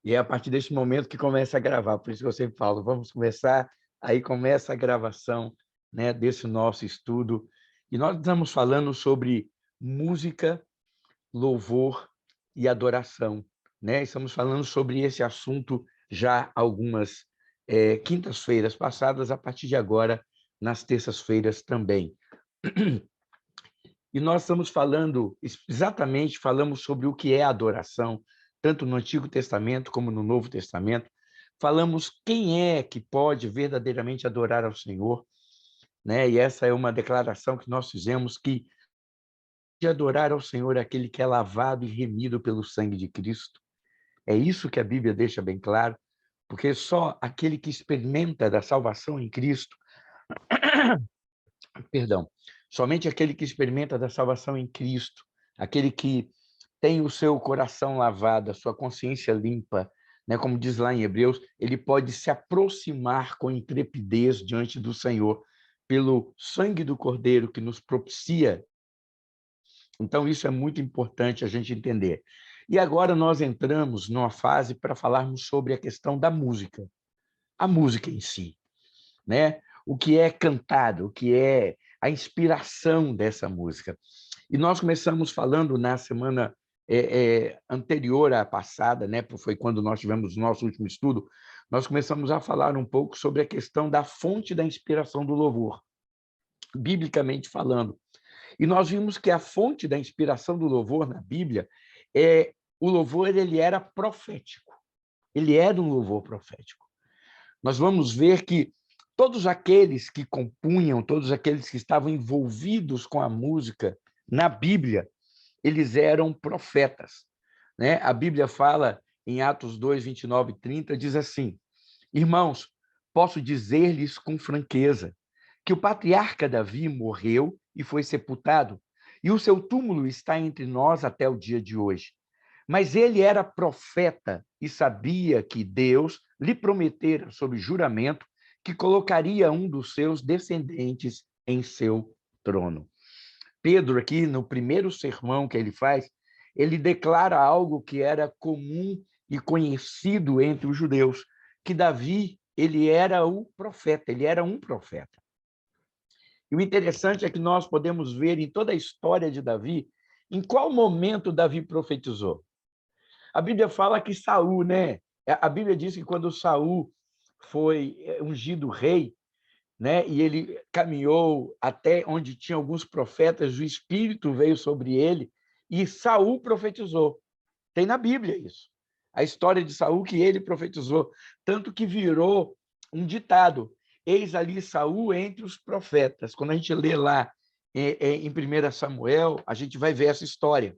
E é a partir deste momento que começa a gravar, por isso que eu sempre falo, vamos começar, aí começa a gravação, né, desse nosso estudo. E nós estamos falando sobre música, louvor e adoração, né? Estamos falando sobre esse assunto já algumas quintas-feiras passadas, a partir de agora, nas terças-feiras também. E nós estamos falando, exatamente, falamos sobre o que é adoração, tanto no Antigo Testamento como no Novo Testamento. Falamos quem é que pode verdadeiramente adorar ao Senhor, né? E essa é uma declaração que nós fizemos, que de adorar ao Senhor é aquele que é lavado e remido pelo sangue de Cristo. É isso que a Bíblia deixa bem claro, porque só aquele que experimenta da salvação em Cristo, perdão, somente aquele que experimenta da salvação em Cristo, aquele que tem o seu coração lavado, a sua consciência limpa, né, como diz lá em Hebreus, ele pode se aproximar com intrepidez diante do Senhor, pelo sangue do Cordeiro que nos propicia. Então, isso é muito importante a gente entender. E agora nós entramos numa fase para falarmos sobre a questão da música, a música em si, né? O que é cantado, o que é a inspiração dessa música. E nós começamos falando na semana anterior à passada, né? Foi quando nós tivemos o nosso último estudo, nós começamos a falar um pouco sobre a questão da fonte da inspiração do louvor, biblicamente falando. E nós vimos que a fonte da inspiração do louvor na Bíblia o louvor ele era profético. Ele era um louvor profético. Nós vamos ver que todos aqueles que compunham, todos aqueles que estavam envolvidos com a música na Bíblia, eles eram profetas, né? A Bíblia fala em Atos 2, 29 e 30, diz assim: irmãos, posso dizer-lhes com franqueza que o patriarca Davi morreu e foi sepultado, e o seu túmulo está entre nós até o dia de hoje. Mas ele era profeta e sabia que Deus lhe prometera, sob juramento, que colocaria um dos seus descendentes em seu trono. Pedro, aqui no primeiro sermão que ele faz, ele declara algo que era comum e conhecido entre os judeus, que Davi, ele era o profeta, ele era um profeta. E o interessante é que nós podemos ver em toda a história de Davi, em qual momento Davi profetizou. A Bíblia fala que Saul, né? A Bíblia diz que quando Saul foi ungido rei, né? E ele caminhou até onde tinha alguns profetas, o Espírito veio sobre ele e Saul profetizou. Tem na Bíblia isso. A história de Saul que ele profetizou, tanto que virou um ditado. Eis ali Saul entre os profetas. Quando a gente lê lá em 1 Samuel, a gente vai ver essa história.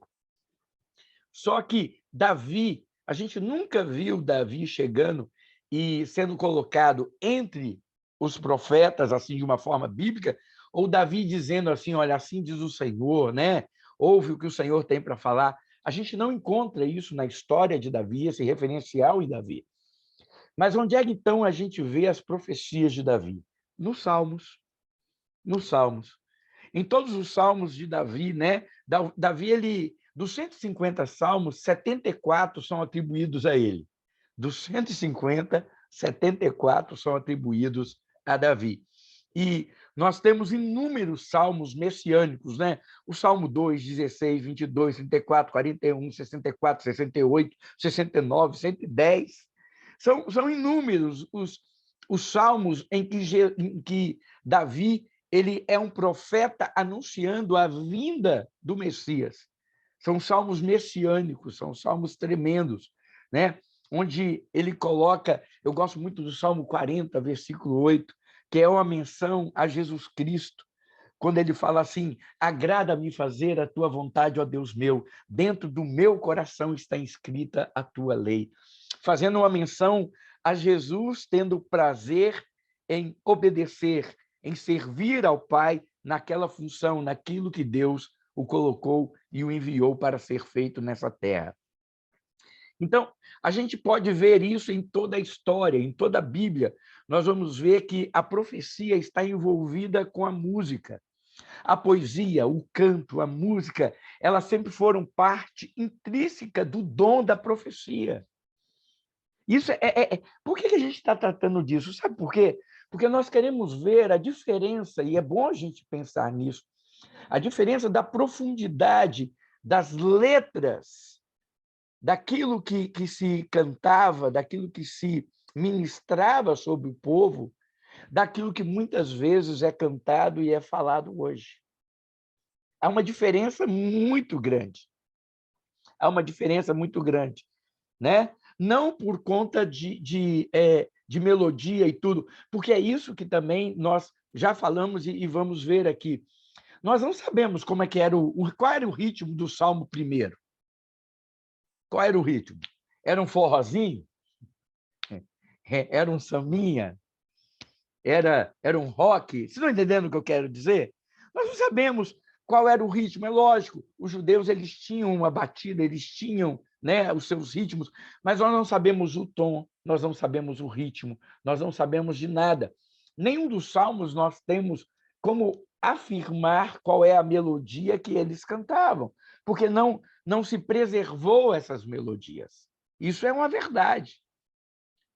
Só que Davi, a gente nunca viu Davi chegando e sendo colocado entre os profetas, assim, de uma forma bíblica, ou Davi dizendo assim, olha, assim diz o Senhor, né? Ouve o que o Senhor tem para falar. A gente não encontra isso na história de Davi, esse referencial em Davi. Mas onde é que então a gente vê as profecias de Davi? Nos Salmos. Nos Salmos. Em todos os salmos de Davi, né? Davi, ele, dos 150 salmos, 74 são atribuídos a ele. Dos 150, 74 são atribuídos a Davi. E nós temos inúmeros salmos messiânicos, né? O Salmo 2, 16, 22, 34, 41, 64, 68, 69, 110. São inúmeros os salmos em que Davi ele é um profeta anunciando a vinda do Messias. São salmos messiânicos, são salmos tremendos, né? Onde ele coloca, eu gosto muito do Salmo 40, versículo 8, que é uma menção a Jesus Cristo, quando ele fala assim: agrada-me fazer a tua vontade, ó Deus meu, dentro do meu coração está inscrita a tua lei. Fazendo uma menção a Jesus tendo prazer em obedecer, em servir ao Pai naquela função, naquilo que Deus o colocou e o enviou para ser feito nessa terra. Então, a gente pode ver isso em toda a história, em toda a Bíblia. Nós vamos ver que a profecia está envolvida com a música. A poesia, o canto, a música, elas sempre foram parte intrínseca do dom da profecia. Por que a gente está tratando disso? Sabe por quê? Porque nós queremos ver a diferença, e é bom a gente pensar nisso, a diferença da profundidade das letras, daquilo que se cantava, daquilo que se ministrava sobre o povo, daquilo que muitas vezes é cantado e é falado hoje. Há uma diferença muito grande. Há uma diferença muito grande, né? Não por conta de melodia e tudo, porque é isso que também nós já falamos e vamos ver aqui. Nós não sabemos como é que era qual era o ritmo do Salmo primeiro. Qual era o ritmo? Era um forrozinho? Era um sambinha? Era um rock? Vocês estão entendendo o que eu quero dizer? Nós não sabemos qual era o ritmo. É lógico, os judeus eles tinham uma batida, eles tinham, né, os seus ritmos, mas nós não sabemos o tom, nós não sabemos o ritmo, nós não sabemos de nada. Nenhum dos salmos nós temos como afirmar qual é a melodia que eles cantavam, porque não se preservou essas melodias. Isso é uma verdade.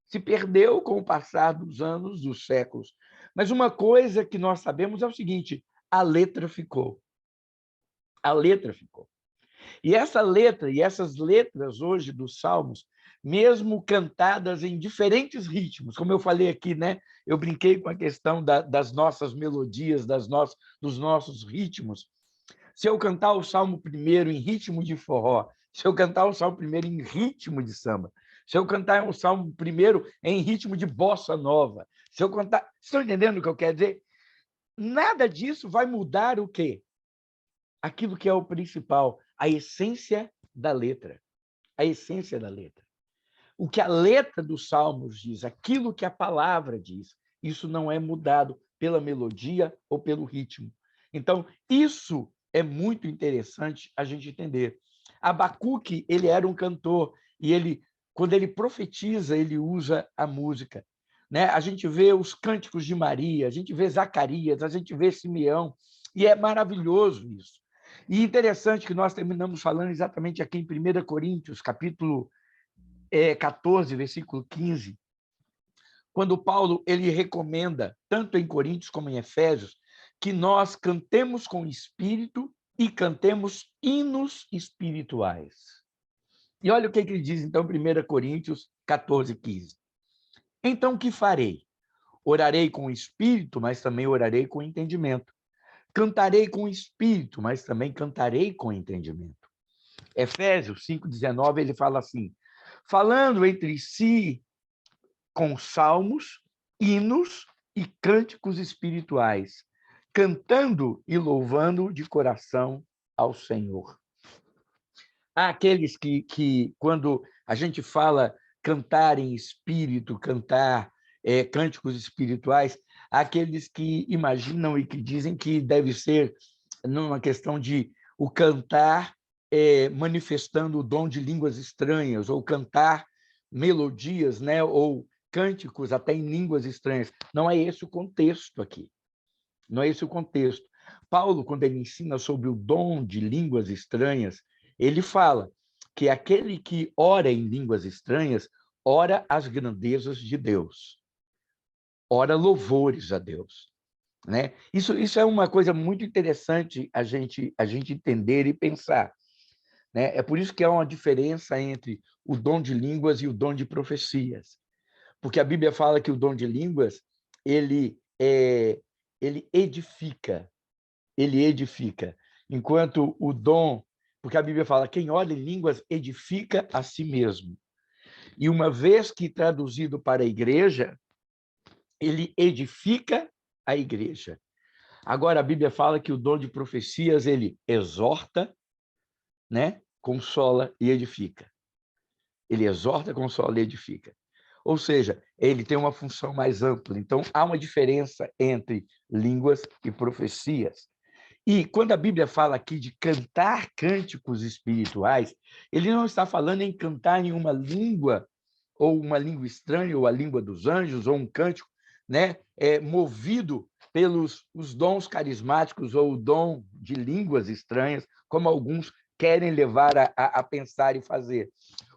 Se perdeu com o passar dos anos, dos séculos. Mas uma coisa que nós sabemos é o seguinte: a letra ficou. A letra ficou. E essa letra, e essas letras hoje dos Salmos, mesmo cantadas em diferentes ritmos, como eu falei aqui, né? Eu brinquei com a questão das nossas melodias, dos nossos ritmos. Se eu cantar o Salmo primeiro em ritmo de forró, se eu cantar o Salmo primeiro em ritmo de samba, se eu cantar o Salmo primeiro em ritmo de bossa nova, se eu cantar... Estão entendendo o que eu quero dizer? Nada disso vai mudar o quê? Aquilo que é o principal, a essência da letra. A essência da letra. O que a letra dos Salmos diz, aquilo que a palavra diz, isso não é mudado pela melodia ou pelo ritmo. Então, isso é muito interessante a gente entender. Abacuque, ele era um cantor e ele, quando ele profetiza, ele usa a música. Né? A gente vê os cânticos de Maria, a gente vê Zacarias, a gente vê Simeão, e é maravilhoso isso. E interessante que nós terminamos falando exatamente aqui em 1 Coríntios, capítulo 14, versículo 15, quando Paulo ele recomenda, tanto em Coríntios como em Efésios, que nós cantemos com espírito e cantemos hinos espirituais. E olha o que ele diz, então, em 1 Coríntios 14, 15. Então, o que farei? Orarei com o espírito, mas também orarei com entendimento. Cantarei com o espírito, mas também cantarei com entendimento. Efésios 5,19, ele fala assim, falando entre si com salmos, hinos e cânticos espirituais, cantando e louvando de coração ao Senhor. Há aqueles que quando a gente fala cantar em espírito, cantar cânticos espirituais, há aqueles que imaginam e que dizem que deve ser numa questão de o cantar manifestando o dom de línguas estranhas, ou cantar melodias, né? Ou cânticos até em línguas estranhas. Não é esse o contexto aqui. Não é esse o contexto. Paulo, quando ele ensina sobre o dom de línguas estranhas, ele fala que aquele que ora em línguas estranhas, ora as grandezas de Deus, ora louvores a Deus. Né? Isso é uma coisa muito interessante a gente entender e pensar. Né? É por isso que há uma diferença entre o dom de línguas e o dom de profecias. Porque a Bíblia fala que o dom de línguas, ele edifica, enquanto o dom, porque a Bíblia fala, quem ora em línguas edifica a si mesmo. E uma vez que traduzido para a igreja, ele edifica a igreja. Agora, a Bíblia fala que o dom de profecias, ele exorta, né? Consola e edifica. Ele exorta, consola e edifica. Ou seja, ele tem uma função mais ampla. Então, há uma diferença entre línguas e profecias. E quando a Bíblia fala aqui de cantar cânticos espirituais, ele não está falando em cantar em uma língua, ou uma língua estranha, ou a língua dos anjos, ou um cântico, né, movido pelos os dons carismáticos ou o dom de línguas estranhas, como alguns querem levar a pensar e fazer.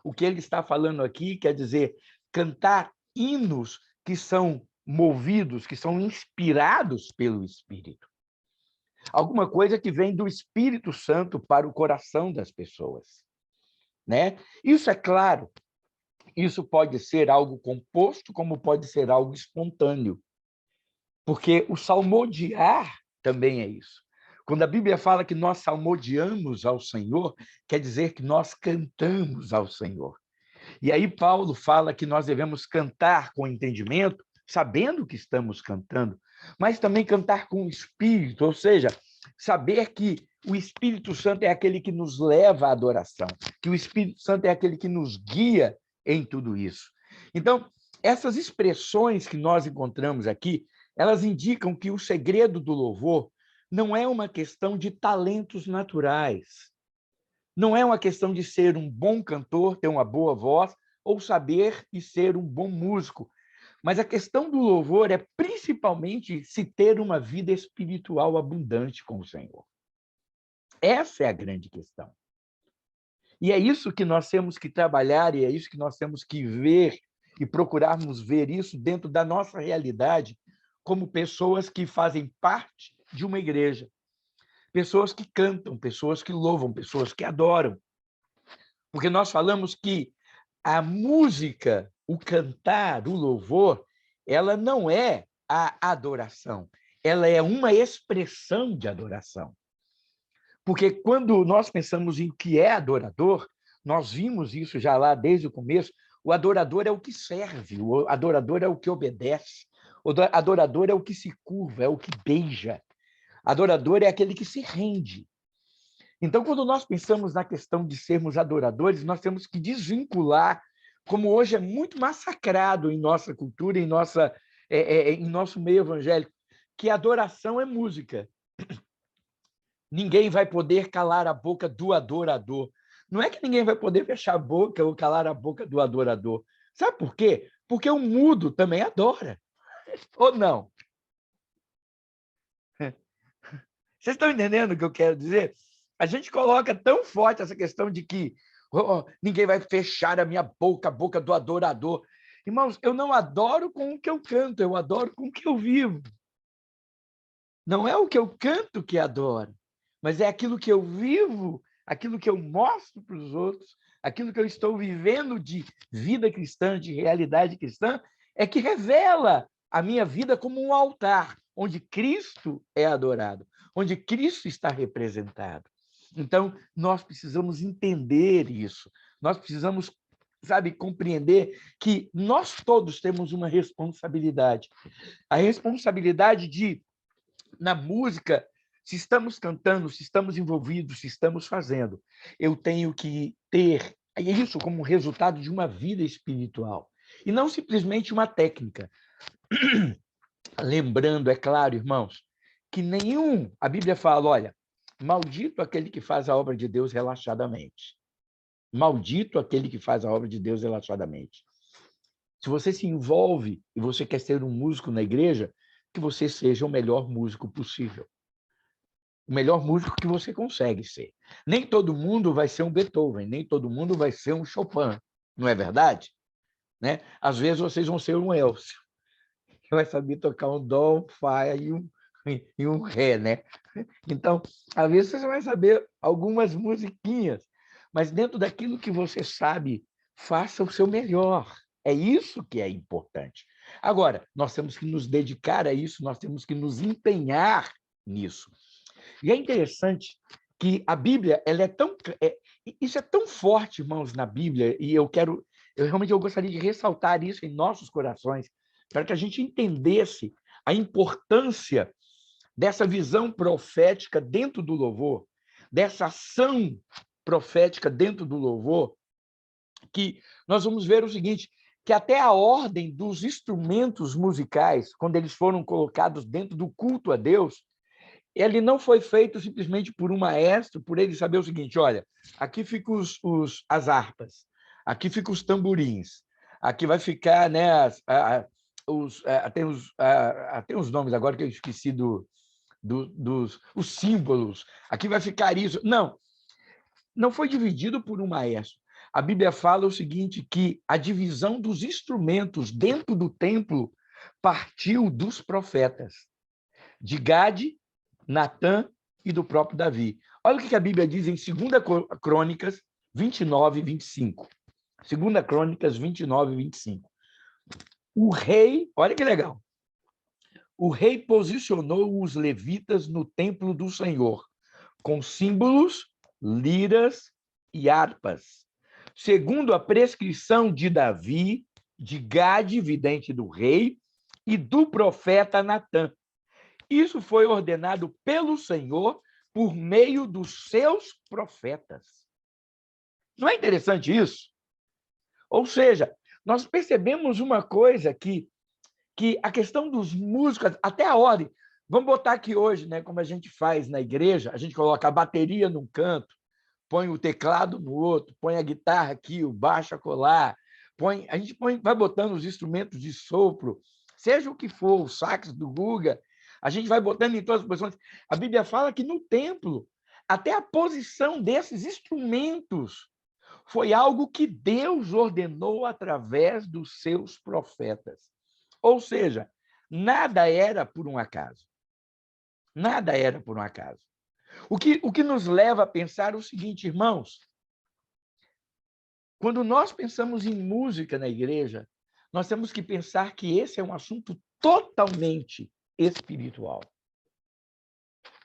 O que ele está falando aqui quer dizer cantar hinos que são movidos, que são inspirados pelo Espírito. Alguma coisa que vem do Espírito Santo para o coração das pessoas, né? Isso é claro, isso pode ser algo composto, como pode ser algo espontâneo, porque o salmodiar também é isso. Quando a Bíblia fala que nós salmodiamos ao Senhor, quer dizer que nós cantamos ao Senhor. E aí Paulo fala que nós devemos cantar com entendimento, sabendo que estamos cantando, mas também cantar com o Espírito, ou seja, saber que o Espírito Santo é aquele que nos leva à adoração, que o Espírito Santo é aquele que nos guia em tudo isso. Então, essas expressões que nós encontramos aqui, elas indicam que o segredo do louvor não é uma questão de talentos naturais, não é uma questão de ser um bom cantor, ter uma boa voz, ou saber e ser um bom músico. Mas a questão do louvor é principalmente se ter uma vida espiritual abundante com o Senhor. Essa é a grande questão. E é isso que nós temos que trabalhar, e é isso que nós temos que ver, e procurarmos ver isso dentro da nossa realidade, como pessoas que fazem parte de uma igreja. Pessoas que cantam, pessoas que louvam, pessoas que adoram. Porque nós falamos que a música, o cantar, o louvor, ela não é a adoração, ela é uma expressão de adoração. Porque quando nós pensamos em o que é adorador, nós vimos isso já lá desde o começo, o adorador é o que serve, o adorador é o que obedece, o adorador é o que se curva, é o que beija, adorador é aquele que se rende. Então, quando nós pensamos na questão de sermos adoradores, nós temos que desvincular, como hoje é muito massacrado em nossa cultura, em nosso meio evangélico, que adoração é música. Ninguém vai poder calar a boca do adorador. Não é que ninguém vai poder fechar a boca ou calar a boca do adorador. Sabe por quê? Porque o mudo também adora. Ou não? Vocês estão entendendo o que eu quero dizer? A gente coloca tão forte essa questão de que ninguém vai fechar a minha boca, a boca do adorador. Irmãos, eu não adoro com o que eu canto, eu adoro com o que eu vivo. Não é o que eu canto que adoro, mas é aquilo que eu vivo, aquilo que eu mostro para os outros, aquilo que eu estou vivendo de vida cristã, de realidade cristã, é que revela a minha vida como um altar, onde Cristo é adorado, onde Cristo está representado. Então, nós precisamos entender isso, nós precisamos, sabe, compreender que nós todos temos uma responsabilidade. A responsabilidade de, na música, se estamos cantando, se estamos envolvidos, se estamos fazendo, eu tenho que ter isso como resultado de uma vida espiritual, e não simplesmente uma técnica. Lembrando, é claro, irmãos, que a Bíblia fala, olha, maldito aquele que faz a obra de Deus relaxadamente. Maldito aquele que faz a obra de Deus relaxadamente. Se você se envolve e você quer ser um músico na igreja, que você seja o melhor músico possível. O melhor músico que você consegue ser. Nem todo mundo vai ser um Beethoven, nem todo mundo vai ser um Chopin, não é verdade? Né? Às vezes vocês vão ser um Elcio, que vai saber tocar um dó, um fá e um ré, né? Então, às vezes você vai saber algumas musiquinhas, mas dentro daquilo que você sabe, faça o seu melhor. É isso que é importante. Agora, nós temos que nos dedicar a isso, nós temos que nos empenhar nisso. E é interessante que a Bíblia, ela é tão... isso é tão forte, irmãos, na Bíblia, e eu realmente gostaria de ressaltar isso em nossos corações, para que a gente entendesse a importância dessa visão profética dentro do louvor, dessa ação profética dentro do louvor, que nós vamos ver o seguinte, que até a ordem dos instrumentos musicais, quando eles foram colocados dentro do culto a Deus, ele não foi feito simplesmente por um maestro, por ele saber o seguinte, olha, aqui ficam as harpas, aqui ficam os tamborins, aqui vai ficar, né, tem os nomes agora que eu esqueci os símbolos, aqui vai ficar isso. Não foi dividido por um maestro. A Bíblia fala o seguinte, que a divisão dos instrumentos dentro do templo partiu dos profetas, de Gade, Natã e do próprio Davi. Olha o que a Bíblia diz em 2 Crônicas 29 e 25. 2 Crônicas 29 e 25. O rei, olha que legal, o rei posicionou os levitas no templo do Senhor, com símbolos, liras e harpas, segundo a prescrição de Davi, de Gade, vidente do rei, e do profeta Natã. Isso foi ordenado pelo Senhor por meio dos seus profetas. Não é interessante isso? Ou seja, nós percebemos uma coisa que a questão dos músicos, até a ordem, vamos botar aqui hoje, né, como a gente faz na igreja, a gente coloca a bateria num canto, põe o teclado no outro, põe a guitarra aqui, o baixo acolá, a gente vai botando os instrumentos de sopro, seja o que for, o sax do Guga, a gente vai botando em todas as posições. A Bíblia fala que no templo, até a posição desses instrumentos foi algo que Deus ordenou através dos seus profetas. Ou seja, nada era por um acaso. Nada era por um acaso. O que nos leva a pensar o seguinte, irmãos, quando nós pensamos em música na igreja, nós temos que pensar que esse é um assunto totalmente espiritual.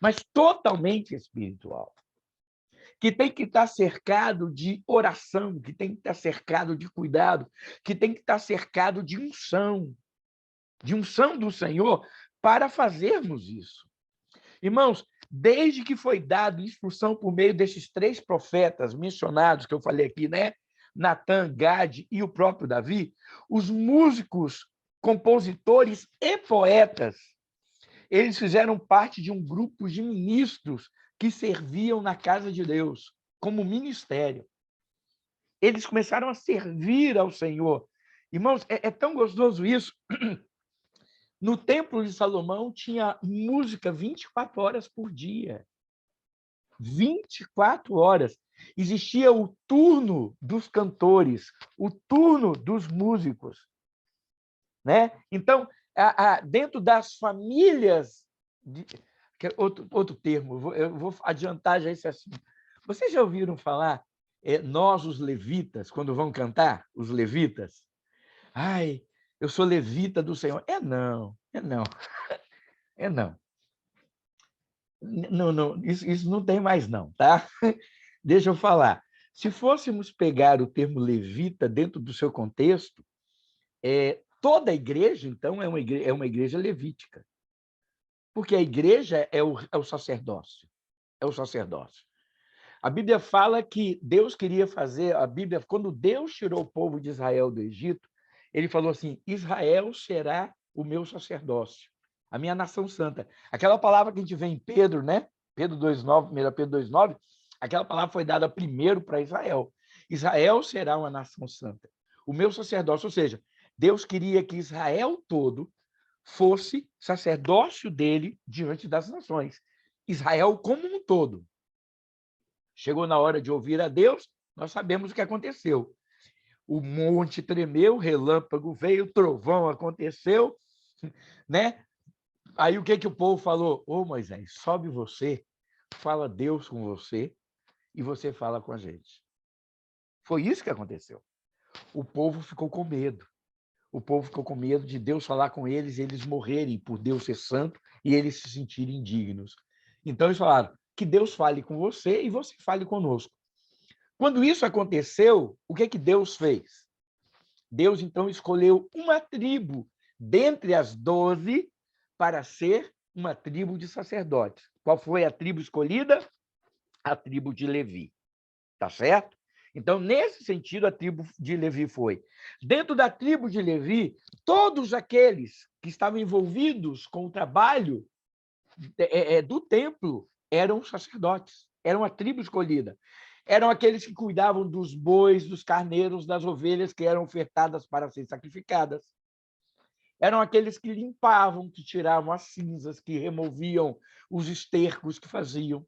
Mas totalmente espiritual. Que tem que estar cercado de oração, que tem que estar cercado de cuidado, que tem que estar cercado de unção do Senhor para fazermos isso. Irmãos, desde que foi dado instrução por meio desses 3 profetas mencionados que eu falei aqui, né? Natã, Gade e o próprio Davi, os músicos, compositores e poetas, eles fizeram parte de um grupo de ministros que serviam na casa de Deus, como ministério. Eles começaram a servir ao Senhor. Irmãos, é tão gostoso isso. No Templo de Salomão tinha música 24 horas por dia. 24 horas. Existia o turno dos cantores, o turno dos músicos. Né? Então, dentro das famílias... Outro termo, eu vou adiantar já esse assunto. Vocês já ouviram falar, nós, os levitas, quando vão cantar, os levitas? Ai, eu sou levita do Senhor. Não, não. Não. Não, isso não tem mais não, tá? Deixa eu falar. Se fôssemos pegar o termo levita dentro do seu contexto, toda a igreja, então, é uma igreja levítica. Porque a igreja é o sacerdócio. É o sacerdócio. A Bíblia fala que Deus queria fazer... Quando Deus tirou o povo de Israel do Egito, ele falou assim, Israel será o meu sacerdócio, a minha nação santa. Aquela palavra que a gente vê em Pedro, né? Pedro 2,9, 1 Pedro 2,9, aquela palavra foi dada primeiro para Israel. Israel será uma nação santa. O meu sacerdócio, ou seja, Deus queria que Israel todo fosse sacerdócio dele diante das nações. Israel como um todo. Chegou na hora de ouvir a Deus, nós sabemos o que aconteceu. O monte tremeu, relâmpago veio, trovão aconteceu, né? Aí o que o povo falou? Ô Moisés, sobe você, fala Deus com você e você fala com a gente. Foi isso que aconteceu. O povo ficou com medo. O povo ficou com medo de Deus falar com eles e eles morrerem por Deus ser santo e eles se sentirem indignos. Então eles falaram, que Deus fale com você e você fale conosco. Quando isso aconteceu, o que Deus fez? Deus, então, escolheu uma tribo dentre as 12 para ser uma tribo de sacerdotes. Qual foi a tribo escolhida? A tribo de Levi. Tá certo? Então, nesse sentido, a tribo de Levi foi. Dentro da tribo de Levi, todos aqueles que estavam envolvidos com o trabalho do templo eram sacerdotes, eram a tribo escolhida. Eram aqueles que cuidavam dos bois, dos carneiros, das ovelhas que eram ofertadas para ser sacrificadas. Eram aqueles que limpavam, que tiravam as cinzas, que removiam os estercos que faziam.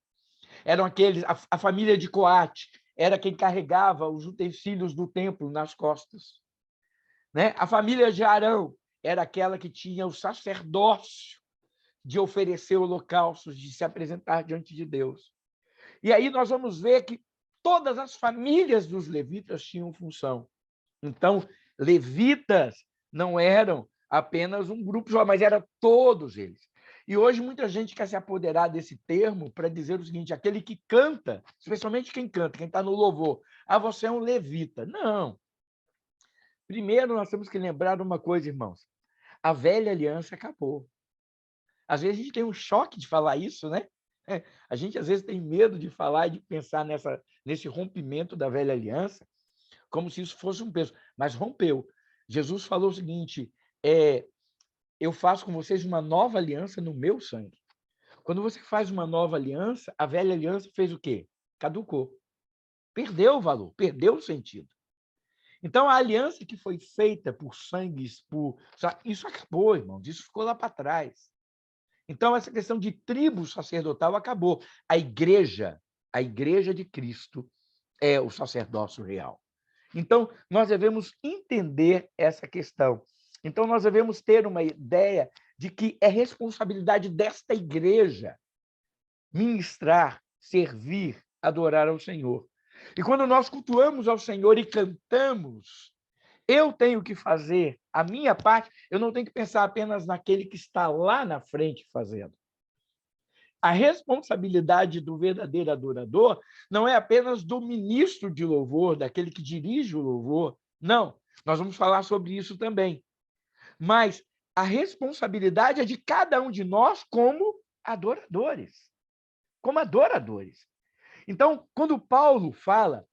Eram aqueles, a família de Coate, era quem carregava os utensílios do templo nas costas, né? A família de Arão era aquela que tinha o sacerdócio de oferecer holocaustos, de se apresentar diante de Deus. E aí nós vamos ver que todas as famílias dos levitas tinham função. Então, levitas não eram apenas um grupo só, mas eram todos eles. E hoje muita gente quer se apoderar desse termo para dizer o seguinte: aquele que canta, especialmente quem canta, quem está no louvor, você é um levita. Não. Primeiro, nós temos que lembrar uma coisa, irmãos. A velha aliança acabou. Às vezes a gente tem um choque de falar isso, né? A gente, às vezes, tem medo de falar e de pensar nesse rompimento da velha aliança, como se isso fosse um peso. Mas rompeu. Jesus falou o seguinte: eu faço com vocês uma nova aliança no meu sangue. Quando você faz uma nova aliança, a velha aliança fez o quê? Caducou. Perdeu o valor, perdeu o sentido. Então, a aliança que foi feita por sangue, isso acabou, irmãos, isso ficou lá para trás. Então, essa questão de tribo sacerdotal acabou. A igreja de Cristo é o sacerdócio real. Então, nós devemos entender essa questão. Então, nós devemos ter uma ideia de que é responsabilidade desta igreja ministrar, servir, adorar ao Senhor. E quando nós cultuamos ao Senhor e cantamos, eu tenho que fazer a minha parte, eu não tenho que pensar apenas naquele que está lá na frente fazendo. A responsabilidade do verdadeiro adorador não é apenas do ministro de louvor, daquele que dirige o louvor. Não, nós vamos falar sobre isso também. Mas a responsabilidade é de cada um de nós como adoradores. Como adoradores. Então, quando Paulo fala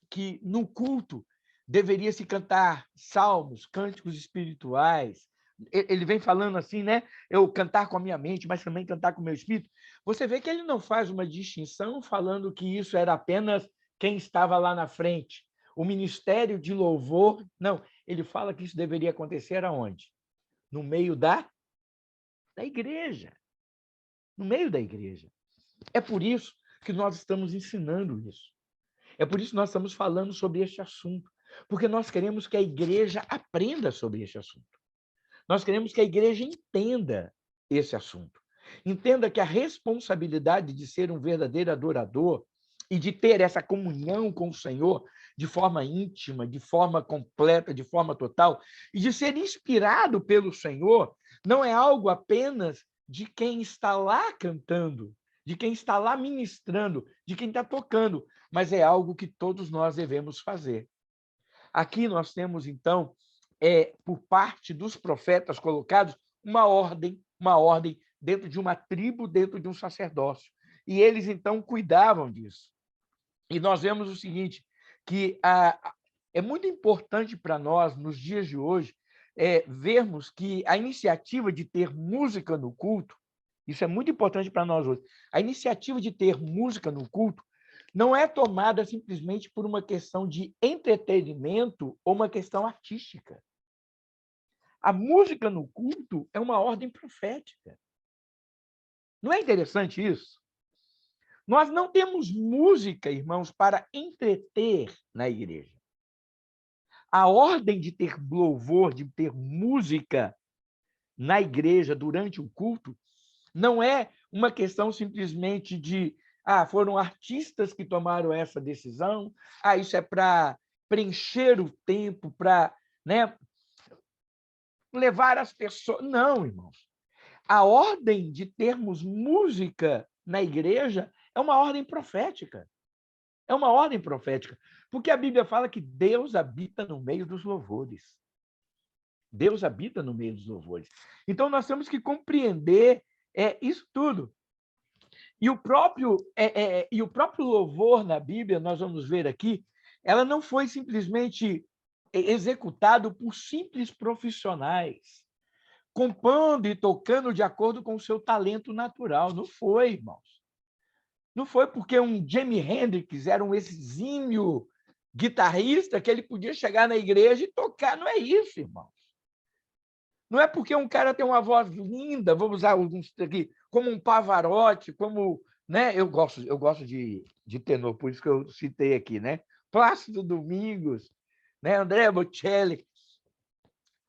que no culto deveria se cantar salmos, cânticos espirituais, ele vem falando assim, né? Eu cantar com a minha mente, mas também cantar com o meu espírito. Você vê que ele não faz uma distinção falando que isso era apenas quem estava lá na frente, o ministério de louvor. Não, ele fala que isso deveria acontecer aonde? No meio da igreja. No meio da igreja. É por isso que nós estamos ensinando isso. É por isso que nós estamos falando sobre este assunto, porque nós queremos que a igreja aprenda sobre este assunto. Nós queremos que a igreja entenda esse assunto. Entenda que a responsabilidade de ser um verdadeiro adorador e de ter essa comunhão com o Senhor de forma íntima, de forma completa, de forma total, e de ser inspirado pelo Senhor, não é algo apenas de quem está lá cantando, de quem está lá ministrando, de quem está tocando, mas é algo que todos nós devemos fazer. Aqui nós temos, então, por parte dos profetas colocados, uma ordem dentro de uma tribo, dentro de um sacerdócio. E eles, então, cuidavam disso. E nós vemos o seguinte, que é muito importante para nós, nos dias de hoje, vermos que a iniciativa de ter música no culto, isso é muito importante para nós hoje, a iniciativa de ter música no culto não é tomada simplesmente por uma questão de entretenimento ou uma questão artística. A música no culto é uma ordem profética. Não é interessante isso? Nós não temos música, irmãos, para entreter na igreja. A ordem de ter louvor, de ter música na igreja durante o culto, não é uma questão simplesmente de foram artistas que tomaram essa decisão, isso é para preencher o tempo, para, né, levar as pessoas. Não, irmãos. A ordem de termos música na igreja é uma ordem profética. É uma ordem profética. Porque a Bíblia fala que Deus habita no meio dos louvores. Deus habita no meio dos louvores. Então, nós temos que compreender isso tudo. E o próprio louvor na Bíblia, nós vamos ver aqui, ela não foi simplesmente executado por simples profissionais, compondo e tocando de acordo com o seu talento natural. Não foi, irmãos. Não foi porque um Jimi Hendrix era um exímio guitarrista que ele podia chegar na igreja e tocar. Não é isso, irmãos. Não é porque um cara tem uma voz linda, vamos usar alguns aqui, como um Pavarotti, como né? Eu gosto de tenor, por isso que eu citei aqui, né? Plácido Domingos, né? Andrea Bocelli,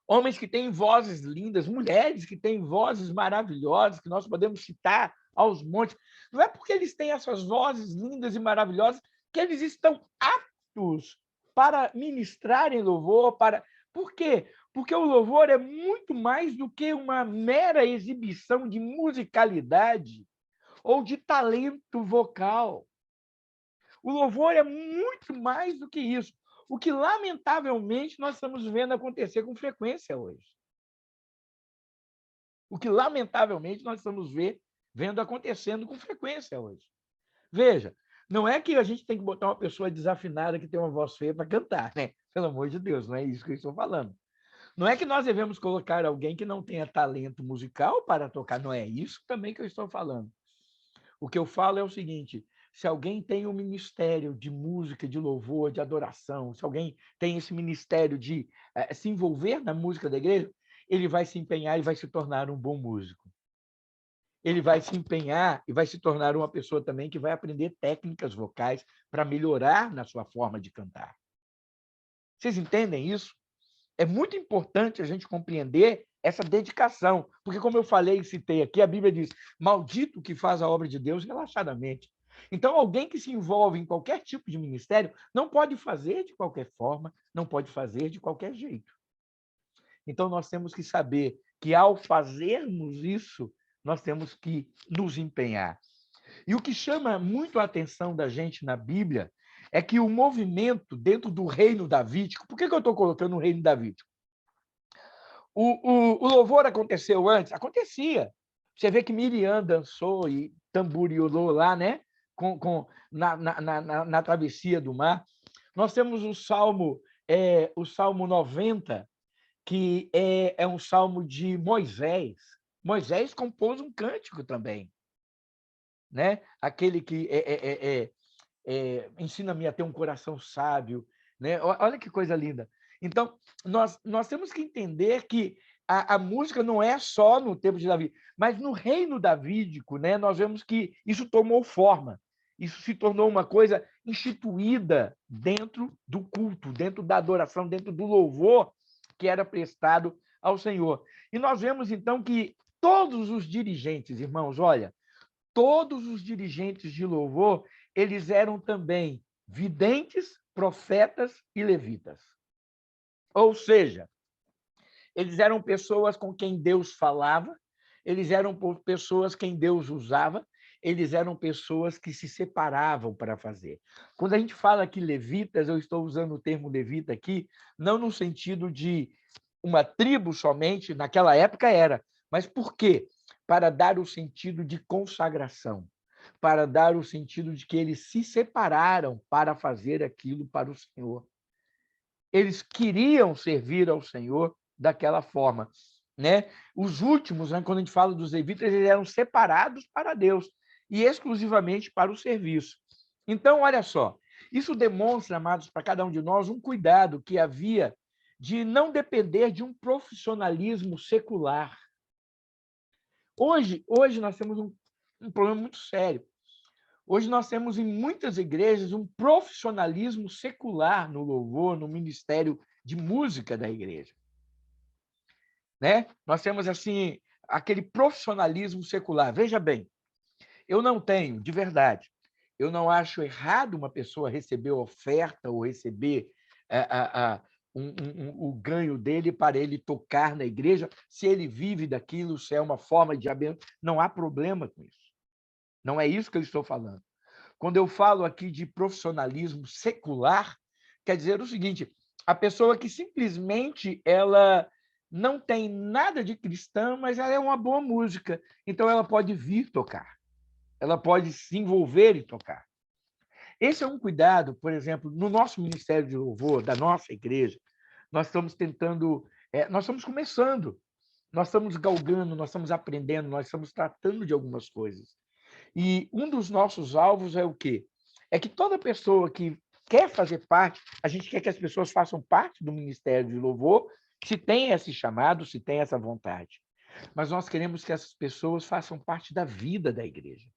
homens que têm vozes lindas, mulheres que têm vozes maravilhosas, que nós podemos citar aos montes. Não é porque eles têm essas vozes lindas e maravilhosas que eles estão aptos para ministrarem louvor, para... Por quê? Porque o louvor é muito mais do que uma mera exibição de musicalidade ou de talento vocal. O louvor é muito mais do que isso. O que, lamentavelmente, nós estamos vendo acontecer com frequência hoje. O que, lamentavelmente, nós estamos vendo acontecendo com frequência hoje. Veja, não é que a gente tem que botar uma pessoa desafinada que tem uma voz feia para cantar, né? Pelo amor de Deus, não é isso que eu estou falando. Não é que nós devemos colocar alguém que não tenha talento musical para tocar, não é isso também que eu estou falando. O que eu falo é o seguinte: se alguém tem um ministério de música, de louvor, de adoração, se alguém tem esse ministério de se envolver na música da igreja, ele vai se empenhar e vai se tornar um bom músico. Ele vai se empenhar e vai se tornar uma pessoa também que vai aprender técnicas vocais para melhorar na sua forma de cantar. Vocês entendem isso? É muito importante a gente compreender essa dedicação, porque, como eu falei e citei aqui, a Bíblia diz: maldito que faz a obra de Deus relaxadamente. Então, alguém que se envolve em qualquer tipo de ministério não pode fazer de qualquer forma, não pode fazer de qualquer jeito. Então, nós temos que saber que, ao fazermos isso, nós temos que nos empenhar. E o que chama muito a atenção da gente na Bíblia é que o movimento dentro do reino davídico... Por que eu estou colocando o reino davídico? O louvor aconteceu antes? Acontecia. Você vê que Miriam dançou e tamboriolou lá, né? Na travessia do mar. Nós temos o Salmo 90, que é um salmo de Moisés. Moisés compôs um cântico também, né? Aquele que ensina-me a ter um coração sábio, né? Olha que coisa linda. Então, nós temos que entender que a música não é só no tempo de Davi, mas no reino davídico, né? Nós vemos que isso tomou forma, isso se tornou uma coisa instituída dentro do culto, dentro da adoração, dentro do louvor que era prestado ao Senhor. E nós vemos, então, que todos os dirigentes, irmãos, olha, todos os dirigentes de louvor, eles eram também videntes, profetas e levitas. Ou seja, eles eram pessoas com quem Deus falava, eles eram pessoas quem Deus usava, eles eram pessoas que se separavam para fazer. Quando a gente fala aqui levitas, eu estou usando o termo levita aqui, não no sentido de uma tribo somente, naquela época era, mas por quê? Para dar o sentido de consagração, para dar o sentido de que eles se separaram para fazer aquilo para o Senhor. Eles queriam servir ao Senhor daquela forma, né? Os últimos, né, quando a gente fala dos levitas, eles eram separados para Deus e exclusivamente para o serviço. Então, olha só, isso demonstra, amados, para cada um de nós, um cuidado que havia de não depender de um profissionalismo secular. Hoje nós temos um problema muito sério. Hoje nós temos em muitas igrejas um profissionalismo secular no louvor, no ministério de música da igreja, né? Nós temos assim aquele profissionalismo secular. Veja bem, eu não tenho, de verdade, eu não acho errado uma pessoa receber oferta ou receber o ganho dele para ele tocar na igreja, se ele vive daquilo, se é uma forma de abençoar, não há problema com isso. Não é isso que eu estou falando. Quando eu falo aqui de profissionalismo secular, quer dizer o seguinte: a pessoa que simplesmente ela não tem nada de cristã, mas ela é uma boa música, então ela pode vir tocar, ela pode se envolver e tocar. Esse é um cuidado, por exemplo, no nosso Ministério de Louvor, da nossa igreja, nós estamos tentando, nós estamos começando, nós estamos galgando, nós estamos aprendendo, nós estamos tratando de algumas coisas. E um dos nossos alvos é o quê? É que toda pessoa que quer fazer parte, a gente quer que as pessoas façam parte do Ministério de Louvor, se tem esse chamado, se tem essa vontade. Mas nós queremos que essas pessoas façam parte da vida da igreja.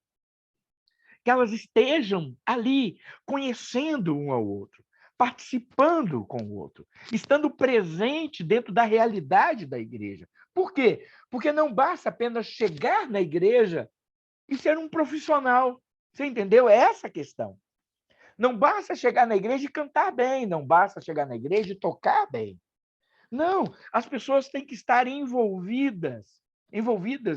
que elas estejam ali, conhecendo um ao outro, participando com o outro, estando presente dentro da realidade da igreja. Por quê? Porque não basta apenas chegar na igreja e ser um profissional. Você entendeu? É essa a questão. Não basta chegar na igreja e cantar bem, não basta chegar na igreja e tocar bem. Não, as pessoas têm que estar envolvidas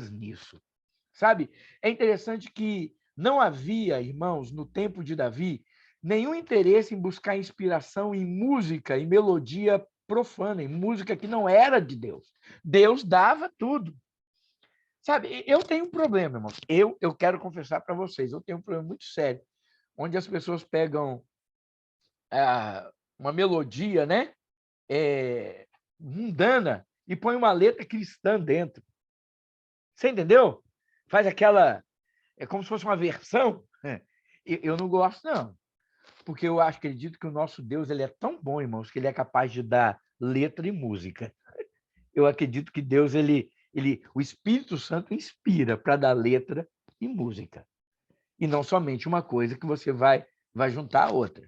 nisso, sabe? É interessante que não havia, irmãos, no tempo de Davi, nenhum interesse em buscar inspiração em música e melodia profana, em música que não era de Deus. Deus dava tudo. Sabe, eu tenho um problema, irmãos. Eu quero confessar para vocês, eu tenho um problema muito sério, onde as pessoas pegam uma melodia, né? Mundana e põe uma letra cristã dentro. Você entendeu? Faz aquela... É como se fosse uma versão. Eu não gosto, não. Porque eu acredito que o nosso Deus ele é tão bom, irmãos, que ele é capaz de dar letra e música. Eu acredito que Deus, o Espírito Santo inspira para dar letra e música. E não somente uma coisa que você vai juntar a outra.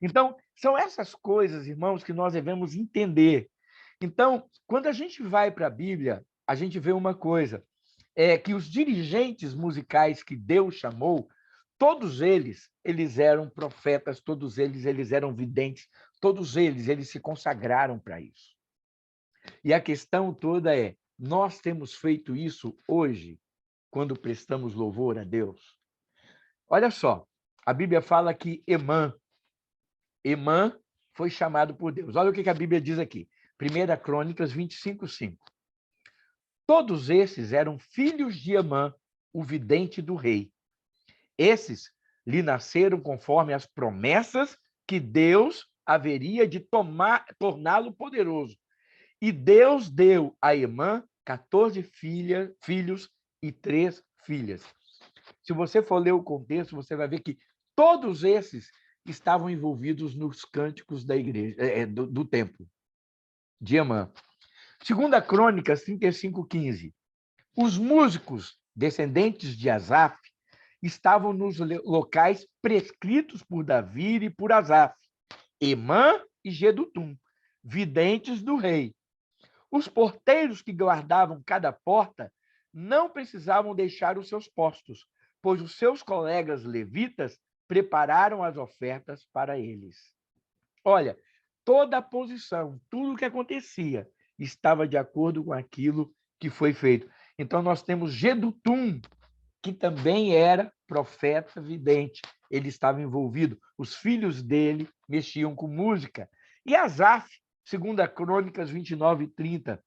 Então, são essas coisas, irmãos, que nós devemos entender. Então, quando a gente vai para a Bíblia, a gente vê uma coisa, é que os dirigentes musicais que Deus chamou, todos eles eram profetas, todos eles eram videntes, todos eles se consagraram para isso. E a questão toda é, nós temos feito isso hoje, quando prestamos louvor a Deus? Olha só, a Bíblia fala que Emã foi chamado por Deus. Olha o que a Bíblia diz aqui. 1 Crônicas 25:5. Todos esses eram filhos de Emã, o vidente do rei. Esses lhe nasceram conforme as promessas que Deus haveria de torná-lo poderoso. E Deus deu a Emã 14 filhos e 3 filhas. Se você for ler o contexto, você vai ver que todos esses estavam envolvidos nos cânticos da igreja, do templo de Emã. 2 Crônicas 35:15. Os músicos descendentes de Asaf estavam nos locais prescritos por Davi e por Asaf, Emã e Gedutum, videntes do rei. Os porteiros que guardavam cada porta não precisavam deixar os seus postos, pois os seus colegas levitas prepararam as ofertas para eles. Olha, toda a posição, tudo o que acontecia, estava de acordo com aquilo que foi feito. Então, nós temos Gedutum, que também era profeta vidente. Ele estava envolvido. Os filhos dele mexiam com música. E Asaf, 2 Crônicas 29:30,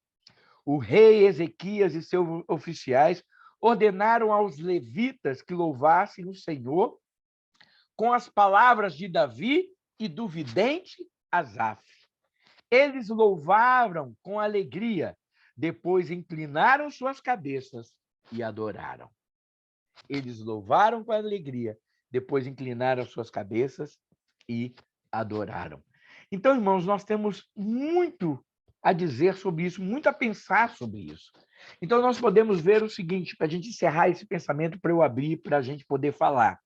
o rei Ezequias e seus oficiais ordenaram aos levitas que louvassem o Senhor com as palavras de Davi e do vidente Asaf. Eles louvaram com alegria, depois inclinaram suas cabeças e adoraram. Eles louvaram com alegria, depois inclinaram suas cabeças e adoraram. Então, irmãos, nós temos muito a dizer sobre isso, muito a pensar sobre isso. Então, nós podemos ver o seguinte, para a gente encerrar esse pensamento, para eu abrir, para a gente poder falar.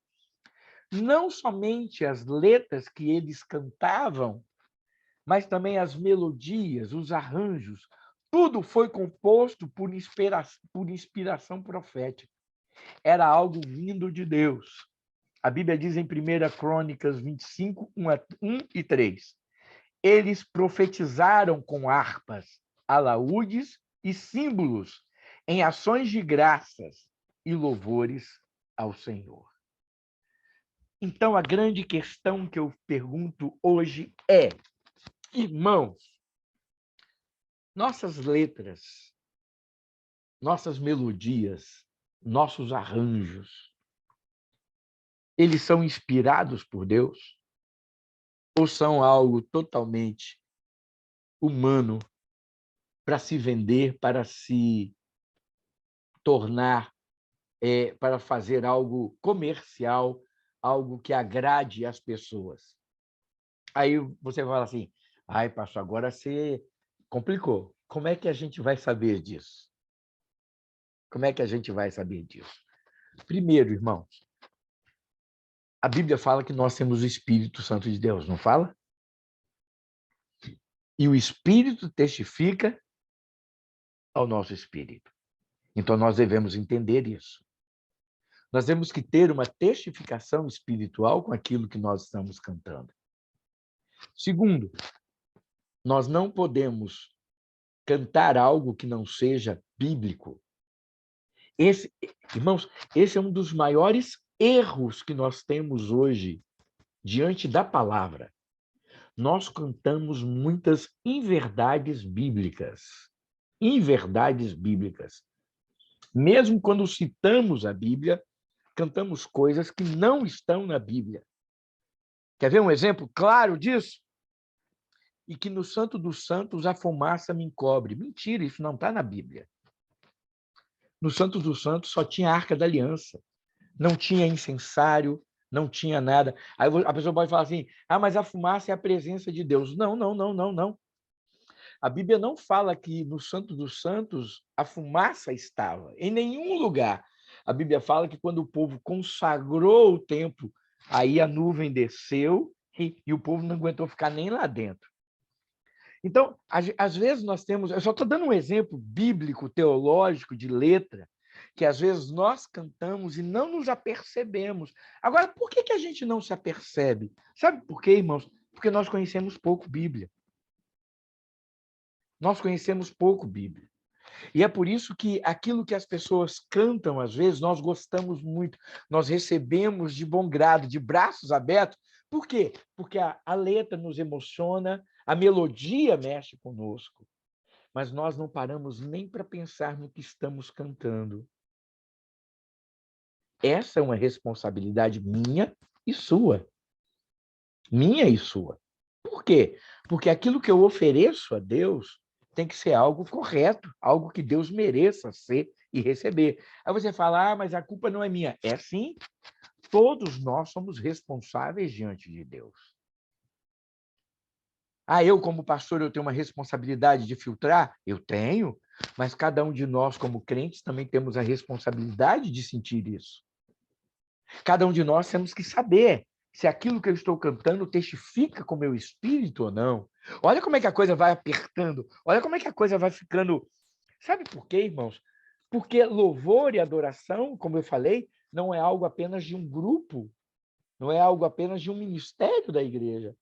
Não somente as letras que eles cantavam, mas também as melodias, os arranjos, tudo foi composto por inspiração profética. Era algo vindo de Deus. A Bíblia diz em 1 Crônicas 25, 1 e 3. Eles profetizaram com harpas, alaúdes e símbolos, em ações de graças e louvores ao Senhor. Então, a grande questão que eu pergunto hoje é, irmãos, nossas letras, nossas melodias, nossos arranjos, eles são inspirados por Deus? Ou são algo totalmente humano para se vender, para se tornar, para fazer algo comercial, algo que agrade as pessoas? Aí você fala assim, ai, pastor, agora você complicou. Como é que a gente vai saber disso? Como é que a gente vai saber disso? Primeiro, irmãos, A Bíblia fala que nós temos o Espírito Santo de Deus, não fala? E o Espírito testifica ao nosso espírito. Então, nós devemos entender isso. Nós temos que ter uma testificação espiritual com aquilo que nós estamos cantando. Segundo, nós não podemos cantar algo que não seja bíblico. Irmãos, esse é um dos maiores erros que nós temos hoje diante da palavra. Nós cantamos muitas inverdades bíblicas. Inverdades bíblicas. Mesmo quando citamos a Bíblia, cantamos coisas que não estão na Bíblia. Quer ver um exemplo claro disso? E que no Santo dos Santos a fumaça me encobre. Mentira, isso não está na Bíblia. No Santo dos Santos só tinha a Arca da Aliança. Não tinha incensário, não tinha nada. Aí a pessoa pode falar assim, mas a fumaça é a presença de Deus. Não, não, não, não, não. A Bíblia não fala que no Santo dos Santos a fumaça estava, em nenhum lugar. A Bíblia fala que quando o povo consagrou o templo, aí a nuvem desceu e o povo não aguentou ficar nem lá dentro. Então, às vezes nós temos... Eu só estou dando um exemplo bíblico, teológico, de letra, que às vezes nós cantamos e não nos apercebemos. Agora, por que a gente não se apercebe? Sabe por quê, irmãos? Porque nós conhecemos pouco Bíblia. Nós conhecemos pouco Bíblia. E é por isso que aquilo que as pessoas cantam, às vezes, nós gostamos muito, nós recebemos de bom grado, de braços abertos. Por quê? Porque a letra nos emociona, a melodia mexe conosco, mas nós não paramos nem para pensar no que estamos cantando. Essa é uma responsabilidade minha e sua. Minha e sua. Por quê? Porque aquilo que eu ofereço a Deus tem que ser algo correto, algo que Deus mereça ser e receber. Aí você fala, mas a culpa não é minha. É sim, todos nós somos responsáveis diante de Deus. Eu, como pastor, eu tenho uma responsabilidade de filtrar? Eu tenho, mas cada um de nós, como crentes, também temos a responsabilidade de sentir isso. Cada um de nós temos que saber se aquilo que eu estou cantando testifica com o meu espírito ou não. Olha como é que a coisa vai apertando, olha como é que a coisa vai ficando... Sabe por quê, irmãos? Porque louvor e adoração, como eu falei, não é algo apenas de um grupo, não é algo apenas de um ministério da igreja.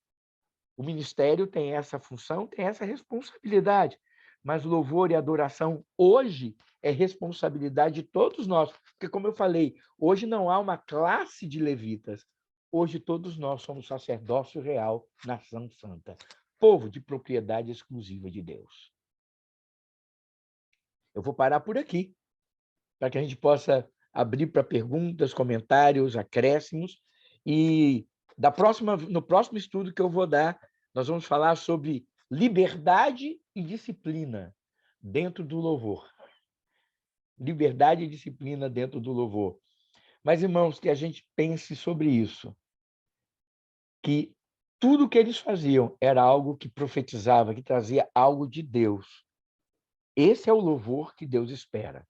O ministério tem essa função, tem essa responsabilidade. Mas louvor e adoração hoje é responsabilidade de todos nós. Porque, como eu falei, hoje não há uma classe de levitas. Hoje todos nós somos sacerdócio real, nação santa. Povo de propriedade exclusiva de Deus. Eu vou parar por aqui, para que a gente possa abrir para perguntas, comentários, acréscimos. E no próximo estudo que eu vou dar, nós vamos falar sobre liberdade e disciplina dentro do louvor. Liberdade e disciplina dentro do louvor. Mas, irmãos, que a gente pense sobre isso, que tudo que eles faziam era algo que profetizava, que trazia algo de Deus. Esse é o louvor que Deus espera.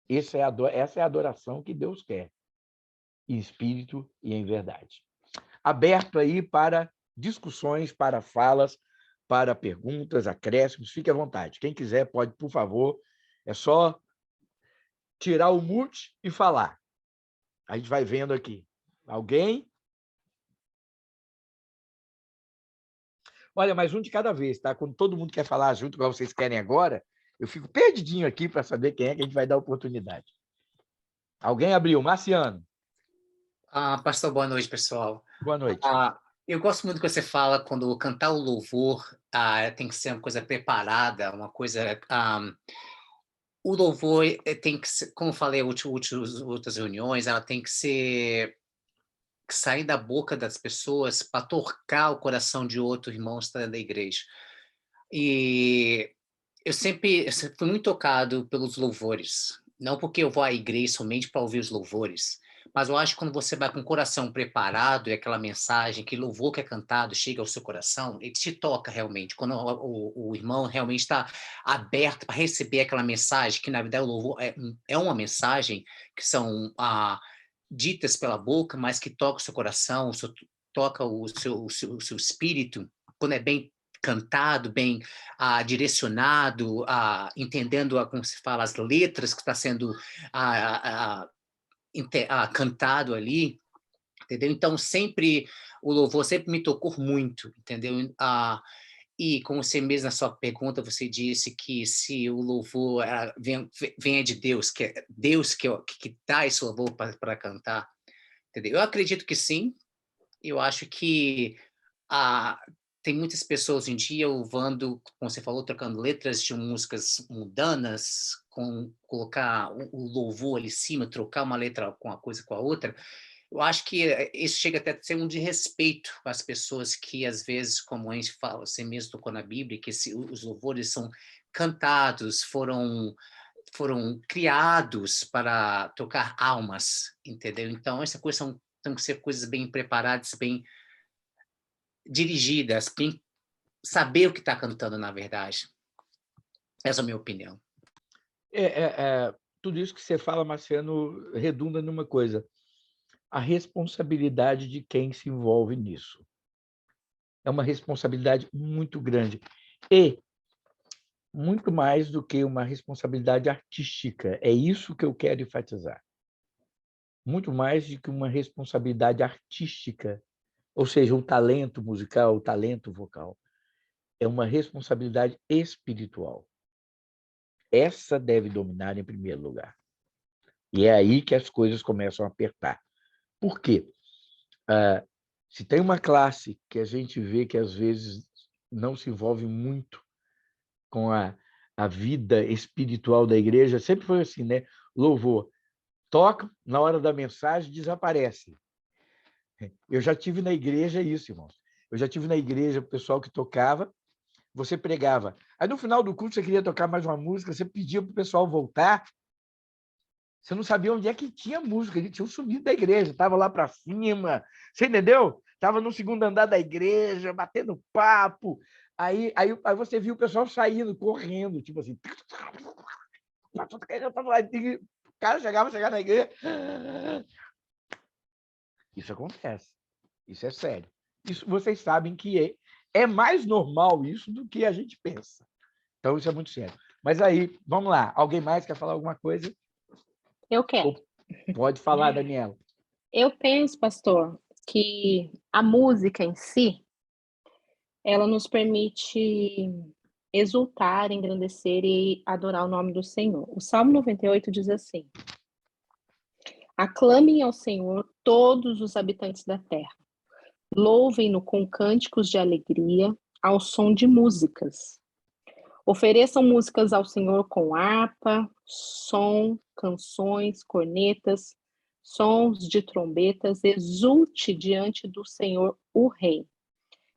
Essa é a adoração que Deus quer, em espírito e em verdade. Aberto aí para discussões, para falas, para perguntas, acréscimos, fique à vontade. Quem quiser pode, por favor, é só tirar o mute e falar. A gente vai vendo aqui. Alguém? Olha, mais um de cada vez, tá? Quando todo mundo quer falar junto, igual vocês querem agora, eu fico perdidinho aqui para saber quem é que a gente vai dar oportunidade. Alguém abriu? Marciano. Pastor, boa noite, pessoal. Boa noite. Eu gosto muito que você fala quando cantar o louvor tem que ser uma coisa preparada, uma coisa... o louvor tem que ser, como eu falei em outras reuniões, ela tem que sair da boca das pessoas para tocar o coração de outro irmão da igreja. E eu sempre fui muito tocado pelos louvores. Não porque eu vou à igreja somente para ouvir os louvores, mas eu acho que quando você vai com o coração preparado e aquela mensagem, que louvor que é cantado chega ao seu coração, ele te toca realmente. Quando o irmão realmente está aberto para receber aquela mensagem, que na verdade o louvor é uma mensagem que são ditas pela boca, mas que tocam o seu coração, toca o seu espírito, quando é bem cantado, bem direcionado, entendendo, como se fala, as letras que está sendo cantado ali, entendeu? Então, sempre, o louvor sempre me tocou muito, entendeu? E como você mesmo na sua pergunta, você disse que se o louvor venha de Deus, que é Deus que dá esse louvor para cantar, entendeu? Eu acredito que sim. Eu acho que tem muitas pessoas hoje em dia louvando, como você falou, trocando letras de músicas mundanas, colocar o louvor ali em cima, trocar uma letra com uma coisa com a outra. Eu acho que isso chega até a ser um desrespeito às pessoas que, às vezes, como a gente fala, você mesmo tocou na Bíblia, que os louvores são cantados, foram criados para tocar almas, entendeu? Então, essa coisa tem que ser coisas bem preparadas, bem dirigidas, bem saber o que está cantando, na verdade. Essa é a minha opinião. Tudo isso que você fala, Marciano, redunda numa coisa: a responsabilidade de quem se envolve nisso. É uma responsabilidade muito grande. E muito mais do que uma responsabilidade artística. É isso que eu quero enfatizar. Muito mais do que uma responsabilidade artística, ou seja, o talento musical, o talento vocal. É uma responsabilidade espiritual. Essa deve dominar em primeiro lugar. E é aí que as coisas começam a apertar. Por quê? Se tem uma classe que a gente vê que, às vezes, não se envolve muito com a vida espiritual da igreja, sempre foi assim, né? Louvor. Toca, na hora da mensagem, desaparece. Eu já tive na igreja isso, irmãos. Eu já tive na igreja o pessoal que tocava, você pregava. Aí, no final do culto, você queria tocar mais uma música, você pedia para o pessoal voltar, você não sabia onde é que tinha música, eles tinham subido da igreja, estava lá para cima, você entendeu? Estava no segundo andar da igreja, batendo papo. Aí você viu o pessoal saindo, correndo, tipo assim. O cara chegava na igreja. Isso acontece. Isso é sério. Isso vocês sabem que é mais normal isso do que a gente pensa. Então, isso é muito sério. Mas aí, vamos lá. Alguém mais quer falar alguma coisa? Eu quero. Pode falar, Daniela. Eu penso, pastor, que a música em si, ela nos permite exultar, engrandecer e adorar o nome do Senhor. O Salmo 98 diz assim: aclamem ao Senhor todos os habitantes da terra. Louvem-no com cânticos de alegria, ao som de músicas. Ofereçam músicas ao Senhor com harpa, som, canções, cornetas, sons de trombetas. Exulte diante do Senhor, o Rei.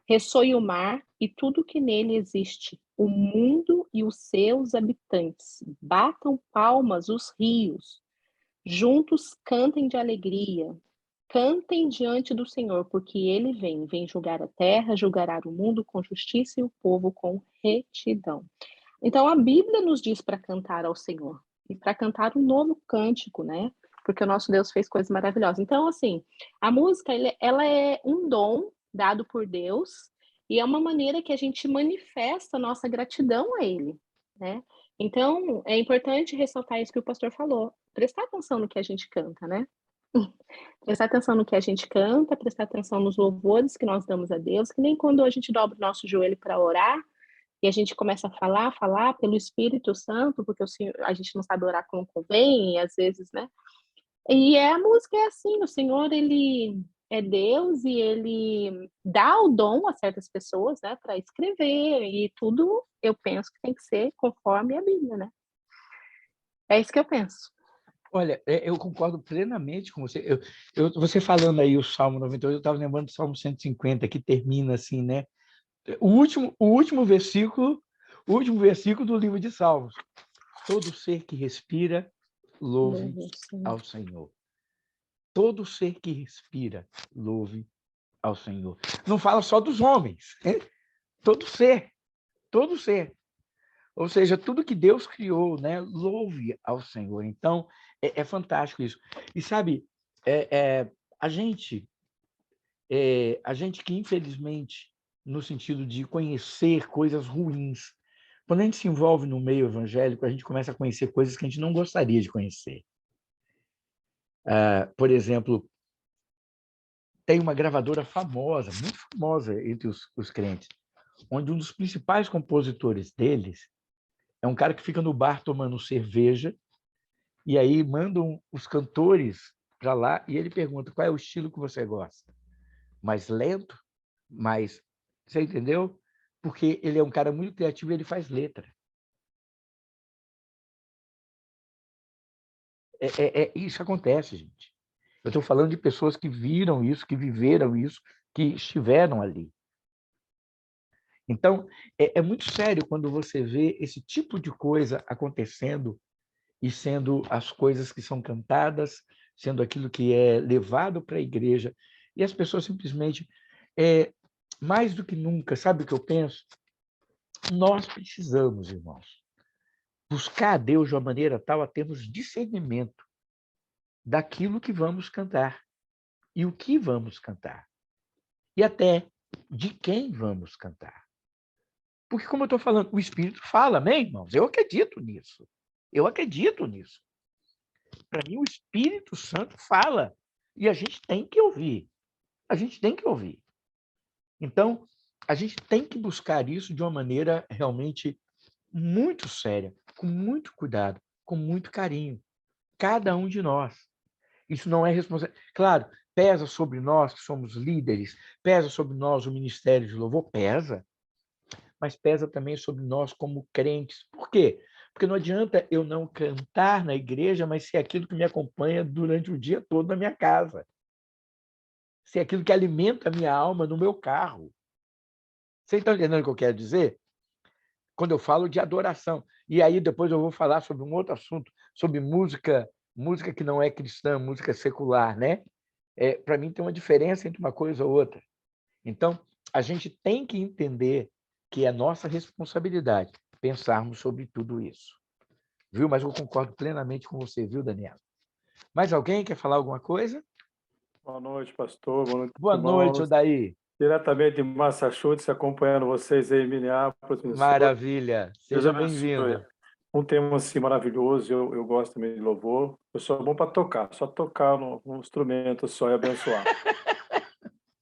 Ressoe o mar e tudo que nele existe, o mundo e os seus habitantes. Batam palmas os rios. Juntos cantem de alegria. Cantem diante do Senhor, porque ele vem julgar a terra, julgará o mundo com justiça e o povo com retidão. Então, a Bíblia nos diz para cantar ao Senhor e para cantar um novo cântico, né? Porque o nosso Deus fez coisas maravilhosas. Então, assim, a música, ela é um dom dado por Deus e é uma maneira que a gente manifesta a nossa gratidão a Ele, né? Então, é importante ressaltar isso que o pastor falou. Prestar atenção no que a gente canta, né? Prestar atenção no que a gente canta, prestar atenção nos louvores que nós damos a Deus, que nem quando a gente dobra o nosso joelho para orar, e a gente começa a falar pelo Espírito Santo, porque a gente não sabe orar como convém, e às vezes, né? E a música é assim, o Senhor, ele é Deus e ele dá o dom a certas pessoas, né, para escrever, e tudo eu penso que tem que ser conforme a Bíblia, né? É isso que eu penso. Olha, eu concordo plenamente com você. Você falando aí o Salmo 98, eu estava lembrando do Salmo 150, que termina assim, né? O último versículo do livro de Salmos. Todo ser que respira, louve ao Senhor. Todo ser que respira, louve ao Senhor. Não fala só dos homens, né? Todo ser. Ou seja, tudo que Deus criou, né? Louve ao Senhor. Então, é fantástico isso. E sabe, a gente que, infelizmente, no sentido de conhecer coisas ruins, quando a gente se envolve no meio evangélico, a gente começa a conhecer coisas que a gente não gostaria de conhecer. Por exemplo, tem uma gravadora famosa, muito famosa entre os crentes, onde um dos principais compositores deles é um cara que fica no bar tomando cerveja, e aí mandam os cantores para lá e ele pergunta qual é o estilo que você gosta. Mais lento? Mais... Você entendeu? Porque ele é um cara muito criativo e ele faz letra. Isso acontece, gente. Eu estou falando de pessoas que viram isso, que viveram isso, que estiveram ali. Então, é muito sério quando você vê esse tipo de coisa acontecendo e sendo as coisas que são cantadas, sendo aquilo que é levado para a igreja, e as pessoas simplesmente, mais do que nunca, sabe o que eu penso? Nós precisamos, irmãos, buscar a Deus de uma maneira tal a termos discernimento daquilo que vamos cantar e o que vamos cantar, e até de quem vamos cantar. Porque, como eu estou falando, o Espírito fala, amém, irmãos? Eu acredito nisso. Eu acredito nisso. Para mim, o Espírito Santo fala. E a gente tem que ouvir. A gente tem que ouvir. Então, a gente tem que buscar isso de uma maneira realmente muito séria, com muito cuidado, com muito carinho. Cada um de nós. Isso não é responsabilidade. Claro, pesa sobre nós, que somos líderes, pesa sobre nós o ministério de louvor, pesa. Mas pesa também sobre nós como crentes. Por quê? Porque não adianta eu não cantar na igreja, mas ser aquilo que me acompanha durante o dia todo na minha casa. Ser aquilo que alimenta a minha alma no meu carro. Vocês estão entendendo o que eu quero dizer? Quando eu falo de adoração. E aí depois eu vou falar sobre um outro assunto, sobre música que não é cristã, música secular, né? Para mim tem uma diferença entre uma coisa ou outra. Então, a gente tem que entender que é nossa responsabilidade pensarmos sobre tudo isso. Viu? Mas eu concordo plenamente com você, viu, Daniela? Mais alguém quer falar alguma coisa? Boa noite, pastor. Boa noite, Boa noite, irmãos. Odaí. Diretamente de Massachusetts, acompanhando vocês aí em Minneapolis, Minnesota. Maravilha. Deus Seja abençoe. bem-vindo. Um tema assim maravilhoso. Eu gosto também de louvor. Eu sou bom para tocar, só tocar no instrumento só e abençoar.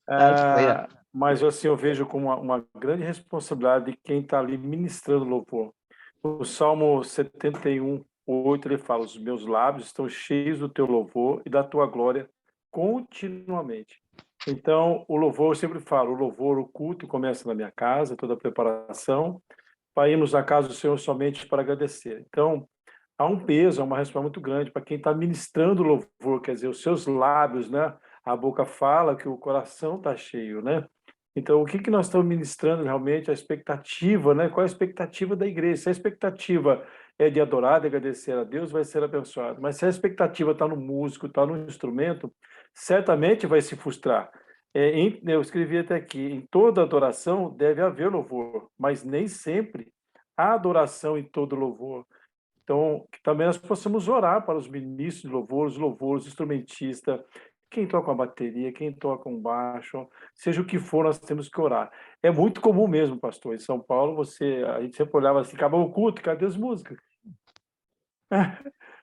Tá certo. Mas assim, eu vejo como uma grande responsabilidade de quem está ali ministrando louvor. O Salmo 71:8 ele fala: os meus lábios estão cheios do teu louvor e da tua glória continuamente. Então, o louvor, eu sempre falo, o louvor, o culto começa na minha casa, toda a preparação, para irmos na casa do Senhor somente para agradecer. Então, há um peso, há uma responsabilidade muito grande para quem está ministrando o louvor, quer dizer, os seus lábios, né? A boca fala que o coração está cheio, né? Então, o que que nós estamos ministrando realmente, a expectativa, né? Qual é a expectativa da igreja? Se a expectativa é de adorar, de agradecer a Deus, vai ser abençoado. Mas se a expectativa está no músico, está no instrumento, certamente vai se frustrar. Eu escrevi até aqui, em toda adoração deve haver louvor, mas nem sempre há adoração em todo louvor. Então, que também nós possamos orar para os ministros de louvor, os louvores, instrumentista, quem toca a bateria, quem toca um baixo, seja o que for, nós temos que orar. É muito comum mesmo, pastor. Em São Paulo, a gente sempre olhava assim, acabou o culto, cadê as músicas?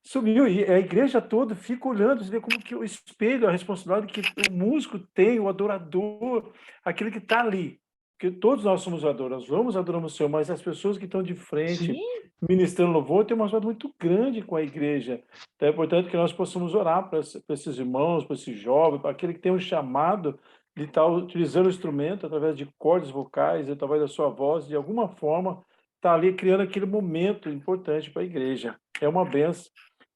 Sumiu, e a igreja toda fica olhando, você vê como que o espelho, a responsabilidade que o músico tem, o adorador, aquele que está ali. Porque todos nós somos adoradores, vamos adoramos o Senhor, mas as pessoas que estão de frente, Sim. ministrando louvor, têm uma responsabilidade muito grande com a igreja. Então é importante que nós possamos orar para esses irmãos, para esses jovens, para aquele que tem um chamado de estar utilizando o instrumento através de cordas vocais, através da sua voz, de alguma forma, está ali criando aquele momento importante para a igreja. É uma benção.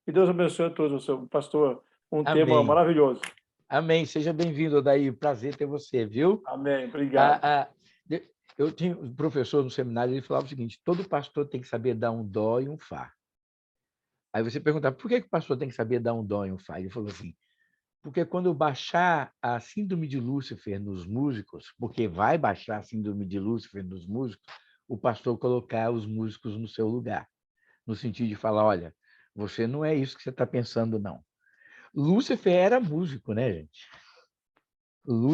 Que Deus abençoe a todos, pastor. Um tema Amém. maravilhoso. Amém. Seja bem-vindo, Odaí. Prazer ter você, viu? Amém. Obrigado. Eu tinha um professor no seminário, ele falava o seguinte: todo pastor tem que saber dar um dó e um fá. Aí você perguntava, por que o pastor tem que saber dar um dó e um fá? Ele falou assim, porque quando baixar a síndrome de Lúcifer nos músicos, porque vai baixar a síndrome de Lúcifer nos músicos, o pastor colocar os músicos no seu lugar, no sentido de falar, olha, você não é isso que você está pensando, não. Lúcifer era músico, né, gente?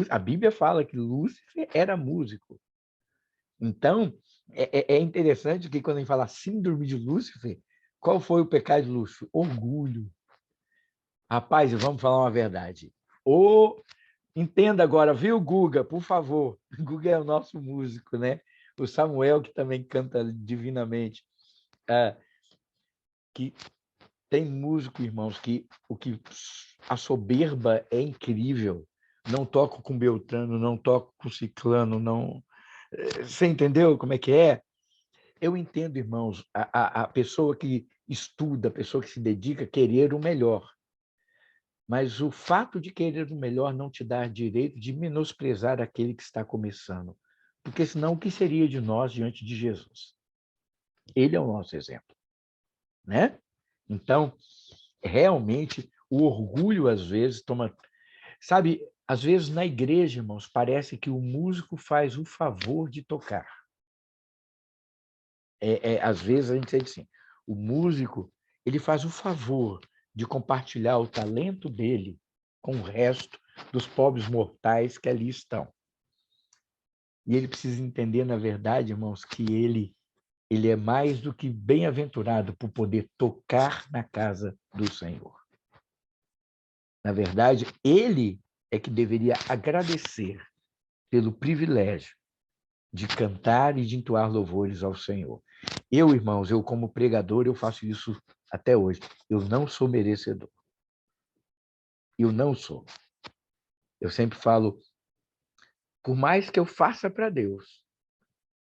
A Bíblia fala que Lúcifer era músico. Então, é interessante que quando a gente fala síndrome de Lúcifer, qual foi o pecado de Lúcifer? Orgulho. Rapaz, vamos falar uma verdade. Entenda agora, viu, Guga, por favor. Guga é o nosso músico, né? O Samuel, que também canta divinamente. Que tem músico, irmãos, que a soberba é incrível. Não toco com Beltrano, não toco com Ciclano, não. Você entendeu como é que é? Eu entendo, irmãos, a pessoa que estuda, a pessoa que se dedica a querer o melhor. Mas o fato de querer o melhor não te dá direito de menosprezar aquele que está começando. Porque senão o que seria de nós diante de Jesus? Ele é o nosso exemplo, né? Então, realmente, o orgulho às vezes toma... Sabe, às vezes na igreja, irmãos, parece que o músico faz o favor de tocar. Às vezes a gente sente assim, o músico ele faz o favor de compartilhar o talento dele com o resto dos pobres mortais que ali estão. E ele precisa entender, na verdade, irmãos, que ele é mais do que bem-aventurado por poder tocar na casa do Senhor. Na verdade, ele é que deveria agradecer pelo privilégio de cantar e de entoar louvores ao Senhor. Eu, irmãos, como pregador, eu faço isso até hoje. Eu não sou merecedor. Eu não sou. Eu sempre falo, por mais que eu faça para Deus,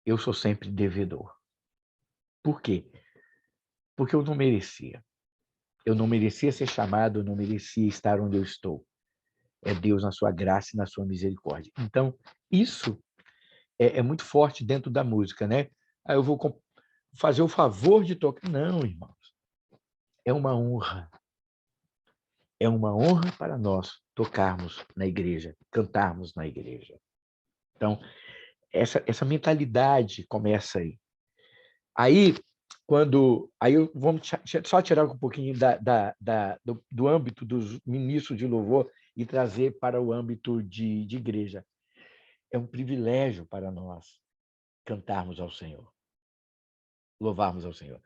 eu sou sempre devedor. Por quê? Porque eu não merecia. Eu não merecia ser chamado, eu não merecia estar onde eu estou. É Deus na sua graça e na sua misericórdia. Então, isso é muito forte dentro da música, né? Aí eu vou fazer o favor de tocar. Não, irmãos. É uma honra. É uma honra para nós tocarmos na igreja, cantarmos na igreja. Então, essa mentalidade começa aí. Aí, vamos só tirar um pouquinho do âmbito dos ministros de louvor e trazer para o âmbito de igreja. É um privilégio para nós cantarmos ao Senhor, louvarmos ao Senhor.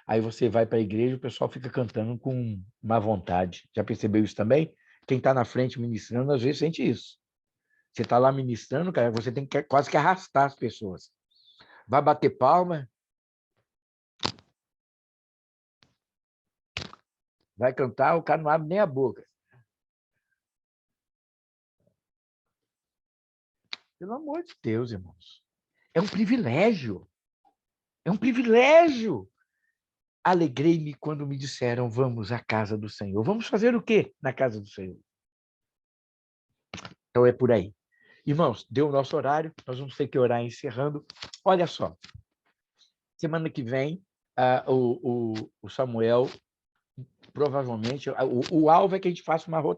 Aí você vai para a igreja, o pessoal fica cantando com má vontade. Já percebeu isso também? Quem está na frente ministrando, às vezes sente isso. Você está lá ministrando, cara, você tem que quase que arrastar as pessoas. Vai bater palma, vai cantar, o cara não abre nem a boca. Pelo amor de Deus, irmãos. É um privilégio. É um privilégio. Alegrei-me quando me disseram, vamos à casa do Senhor. Vamos fazer o quê na casa do Senhor? Então é por aí. Irmãos, deu o nosso horário, nós vamos ter que orar encerrando. Olha só, semana que vem, o Samuel, provavelmente, o alvo é que a gente faça uma rotação.